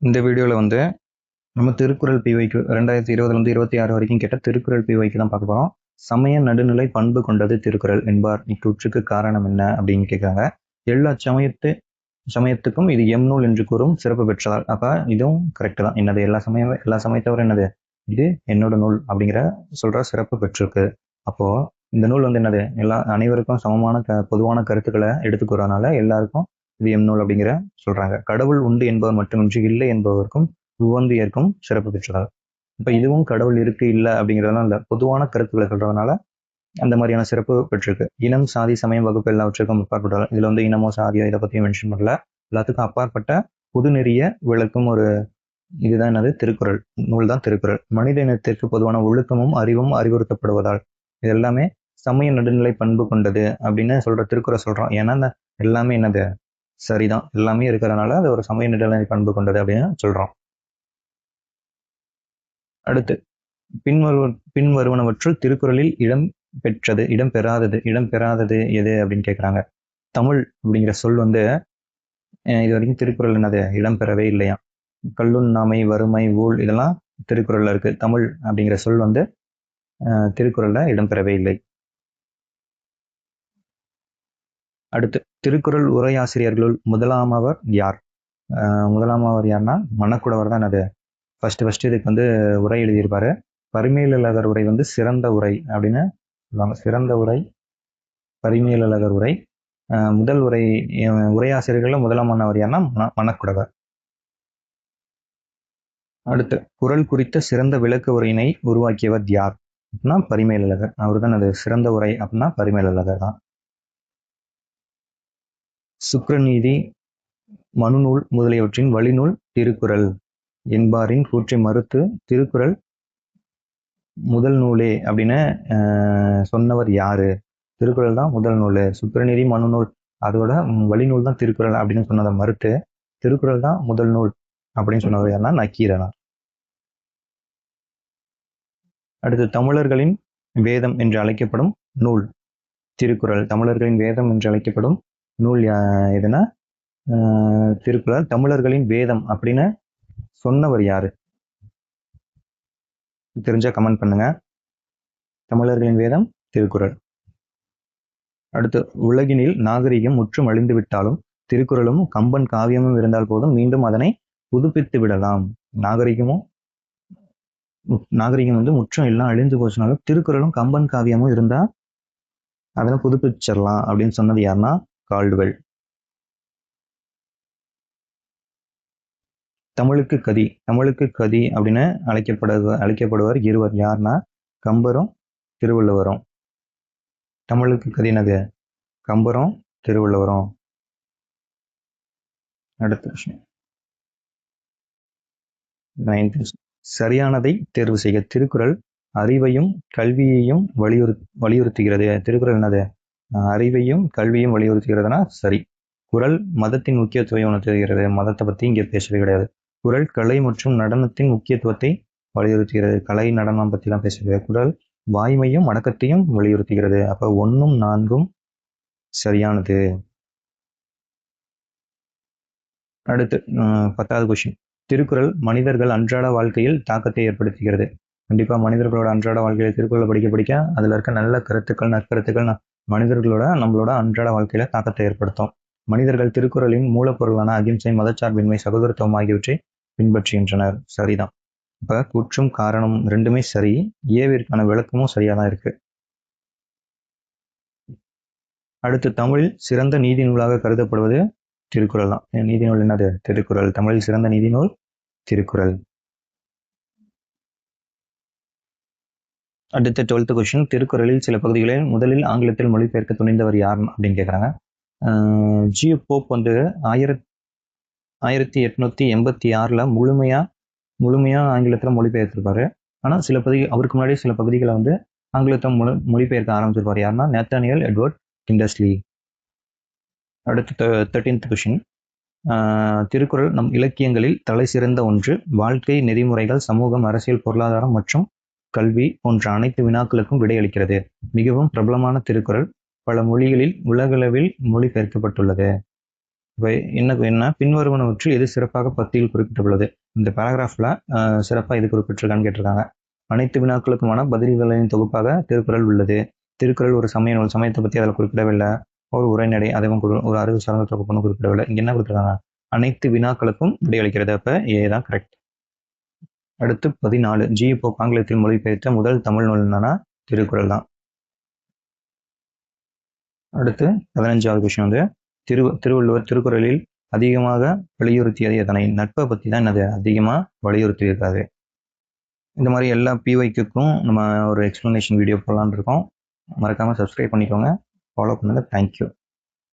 இந்த வீடியோவில் வந்து நம்ம திருக்குறள் பிவைக்கு 2020 26 வரைக்கும் கேட்ட திருக்குறள் பிவைக்கு தான் பார்க்க போகிறோம். சமய நடுநிலை பண்பு கொண்டது திருக்குறள் என்பார் இக்கூற்றுக்கு காரணம் என்ன அப்படின்னு கேட்குறாங்க. எல்லா சமயத்துக்கும் இது எம்நூல் என்று கூறும் சிறப்பு பெற்றதால். அப்போ இதுவும் கரெக்டு தான். என்னது எல்லா சமயத்தவரும் என்னது இது என்னோட நூல் அப்படிங்கிற சொல்கிற சிறப்பு பெற்றிருக்கு. அப்போது இந்த நூல் வந்து என்னது அனைவருக்கும் சமமான பொதுவான கருத்துக்களை எடுத்துக்கூறனால எல்லாருக்கும் இது எம் நூல் அப்படிங்கிற சொல்றாங்க. கடவுள் உண்டு என்பவர் மட்டுமின்றி இல்லை என்பவருக்கும் உவந்து ஏற்கும் சிறப்பு பெற்றதால். இப்ப இதுவும் கடவுள் இருக்கு இல்லை அப்படிங்கிறதெல்லாம் இல்லை, பொதுவான கருத்துக்களை சொல்றதுனால அந்த மாதிரியான சிறப்பு பெற்றிருக்கு. இனம், சாதி, சமயம், வகுப்பு எல்லாவற்றுக்கும் அப்பாற்பட்டதால். இதுல வந்து இனமோ சாதியோ இதை பத்தியும் மென்ஷன் பண்ணல. எல்லாத்துக்கும் அப்பாற்பட்ட புதுநெறிய விளக்கும் ஒரு இதுதான் என்னது திருக்குறள் நூல் தான் திருக்குறள். மனித இனத்திற்கு பொதுவான ஒழுக்கமும் அறிவும் அறிவுறுத்தப்படுவதால் இது எல்லாமே சமய நடுநிலை பண்பு கொண்டது அப்படின்னு சொல்ற திருக்குறள் சொல்றோம். ஏன்னா எல்லாமே என்னது சரிதான், எல்லாமே இருக்கிறதுனால அது ஒரு சமய நடுநிலை பண்பு கொண்டது அப்படின்னு சொல்றோம். அடுத்து பின்வருவனவற்றுள் திருக்குறளில் இடம் பெறாதது எது அப்படின்னு கேட்குறாங்க. தமிழ் அப்படிங்கிற சொல் வந்து இது வரைக்கும் திருக்குறள் என்னது இடம் பெறவே இல்லையா. கல்லுண்ணாமை, வறுமை, ஊழ் இதெல்லாம் திருக்குறள்ல இருக்கு. தமிழ் அப்படிங்கிற சொல் வந்து திருக்குறள்ல இடம்பெறவே இல்லை. அடுத்து திருக்குறள் உரையாசிரியர்களுள் முதலாமவர் யார்? முதலாமவர் யாருன்னா மணக்குடவர் தான். என்னது ஃபர்ஸ்ட் இதுக்கு வந்து உரை எழுதியிருப்பாரு. பரிமேலழகர் உரை வந்து சிறந்த உரை அப்படின்னு சொல்லுவாங்க. சிறந்த உரை பரிமேலழகர் உரை. முதல் உரையாசிரியர்கள் முதலாமவர் யாருன்னா மணக்குடவர். அடுத்து குறள் குறித்த சிறந்த விளக்க உரையினை உருவாக்கியவர் யார் அப்படின்னா பரிமேலழகர். அவர் தான் அது சிறந்த உரை அப்படின்னா பரிமேலழகர் தான். சுக்கிரநீதி, மனுநூல் முதலியவற்றின் வழிநூல் திருக்குறள் என்பாரின் கூற்றை மறுத்து திருக்குறள் முதல் நூலே அப்படின்னு சொன்னவர் யாரு? திருக்குறள் தான் முதல் நூல், சுக்கிரநீதி மனுநூல் அதோட வழிநூல் தான் திருக்குறள் அப்படின்னு சொன்னதை மறுத்து திருக்குறள் தான் முதல் நூல் அப்படின்னு சொன்னவர் யாருன்னா நக்கீரனார். அடுத்து தமிழர்களின் வேதம் என்று அழைக்கப்படும் நூல் திருக்குறள். தமிழர்களின் வேதம் என்று அழைக்கப்படும் நூல் எதுனா திருக்குறள். தமிழர்களின் வேதம் அப்படின்னு சொன்னவர் யாரு? தெரிஞ்சா கமெண்ட் பண்ணுங்க. தமிழர்களின் வேதம் திருக்குறள். அடுத்து உலகினில் நாகரிகம் முற்றும் அழிந்து விட்டாலும் திருக்குறளும் கம்பன் காவியமும் இருந்தால் போதும் மீண்டும் அதனை புதுப்பித்து விடலாம். நாகரிகம் வந்து முற்றும் எல்லாம் அழிந்து போச்சுனாலும் திருக்குறளும் கம்பன் காவியமும் இருந்தா அதனை புதுப்பிச்சிடலாம் அப்படின்னு சொன்னது யாருன்னா கால்டுவெல். தமிழுக்கு கதி அப்படின்னு அழைக்கப்படுவர் இருவர் யாருன்னா கம்பரும் திருவள்ளுவரும். தமிழுக்கு கதினது கம்பரும் திருவள்ளுவரும். அடுத்த விஷயம் சரியானதை தேர்வு செய்ய. திருக்குறள் அறிவையும் கல்வியையும் வலியுறுத்துகிறது. திருக்குறள் என்னது அறிவையும் கல்வியும் வலியுறுத்துகிறதுனா சரி. குறள் மதத்தின் முக்கியத்துவத்தை உணர்த்துகிறது. மதத்தை பத்தி இங்கே பேசவே கிடையாது. குறள் கலை மற்றும் நடனத்தின் முக்கியத்துவத்தை வலியுறுத்துகிறது. கலை நடனம் பத்தி எல்லாம் பேசுகிறது. குறள் வாய்மையும் அடக்கத்தையும் வலியுறுத்துகிறது. அப்ப 1, 4 சரியானது. அடுத்து 10வது கொஸ்டின். திருக்குறள் மனிதர்கள் அன்றாட வாழ்க்கையில் தாக்கத்தை ஏற்படுத்துகிறது. கண்டிப்பா மனிதர்களோட அன்றாட வாழ்க்கையில திருக்குறளை படிக்க அதுல இருக்க நல்ல கருத்துக்கள் நற்கருத்துக்கள் நம்மளோட அன்றாட வாழ்க்கையில தாக்கத்தை ஏற்படுத்தும். மனிதர்கள் திருக்குறளின் மூலப்பொருளான அகிம்சை, மதச்சார்பின்மை, சகோதரத்துவம் ஆகியவற்றை பின்பற்றுகின்றனர். சரிதான். இப்ப குற்றும் காரணம் ரெண்டுமே சரி. ஏவிற்கான விளக்கமும் சரியாதான் இருக்கு. அடுத்து தமிழில் சிறந்த நீதி நூலாக கருதப்படுவது திருக்குறள் தான். நீதி நூல் என்னது திருக்குறள். தமிழில் சிறந்த நீதி நூல் திருக்குறள். அடுத்த 12th கொஸ்டின். திருக்குறளில் சில பகுதிகளில் முதலில் ஆங்கிலத்தில் மொழிபெயர்க்க துணிந்தவர் யார் அப்படின்னு கேட்குறாங்க. ஜியு போப் வந்து 1886 முழுமையா ஆங்கிலத்தில் மொழிபெயர்த்திருப்பாரு. ஆனால் அவருக்கு முன்னாடி சில பகுதிகளை வந்து ஆங்கிலத்தை மொழிபெயர்க்க ஆரம்பிச்சிருப்பாரு. யாருன்னா நேத்தானியல் எட்வர்ட் கிண்டஸ்லி. அடுத்து 13th கொஸ்டின். திருக்குறள் நம் இலக்கியங்களில் தலை சிறந்த ஒன்று. வாழ்க்கை நெறிமுறைகள், சமூகம், அரசியல், பொருளாதாரம் மற்றும் கல்வி போன்ற அனைத்து வினாக்களுக்கும் விடையளிக்கிறது. மிகவும் பிரபலமான திருக்குறள் பல மொழிகளில் உலகளவில் மொழிபெயர்க்கப்பட்டுள்ளது. இப்போ என்ன பின்வருவனவற்றில் எது சிறப்பாக பத்தியில் குறிப்பிட்டுள்ளது? இந்த பேராகிராஃபில் சிறப்பாக எது குறிப்பிட்டிருக்கான்னு கேட்டிருக்காங்க. அனைத்து வினாக்களுக்குமான பதில்களின் தொகுப்பாக திருக்குறள் உள்ளது. திருக்குறள் ஒரு சமய நூல், சமயத்தை பற்றி அதில் குறிப்பிடவில்லை. ஒரு உரைநடை, அதுவும் ஒரு அறிவு சார்ந்த தொகுப்புன்னு குறிப்பிடவில்லை. இங்கே என்ன கொடுத்துருக்காங்க? அனைத்து வினாக்களுக்கும் விடையளிக்கிறது. அப்போ ஏ தான் கரெக்ட். அடுத்து 14. ஜி இப்போ ஆங்கிலத்தில் மொழிபெயர்த்த முதல் தமிழ் நூல் என்னன்னா திருக்குறள் தான். அடுத்து 15வது கொஸ்டின் வந்து திருவள்ளுவர் திருக்குறளில் அதிகமாக வலியுறுத்தியது எதனை? நட்பை பற்றி தான் என்னது அதிகமாக வலியுறுத்தி இருக்காது. இந்த மாதிரி எல்லா பிஒய்க்கும் நம்ம ஒரு எக்ஸ்பிளனேஷன் வீடியோ போடலான்னு இருக்கோம். மறக்காமல் சப்ஸ்கிரைப் பண்ணிக்கோங்க, ஃபாலோ பண்ணுங்கள். தேங்க்யூ.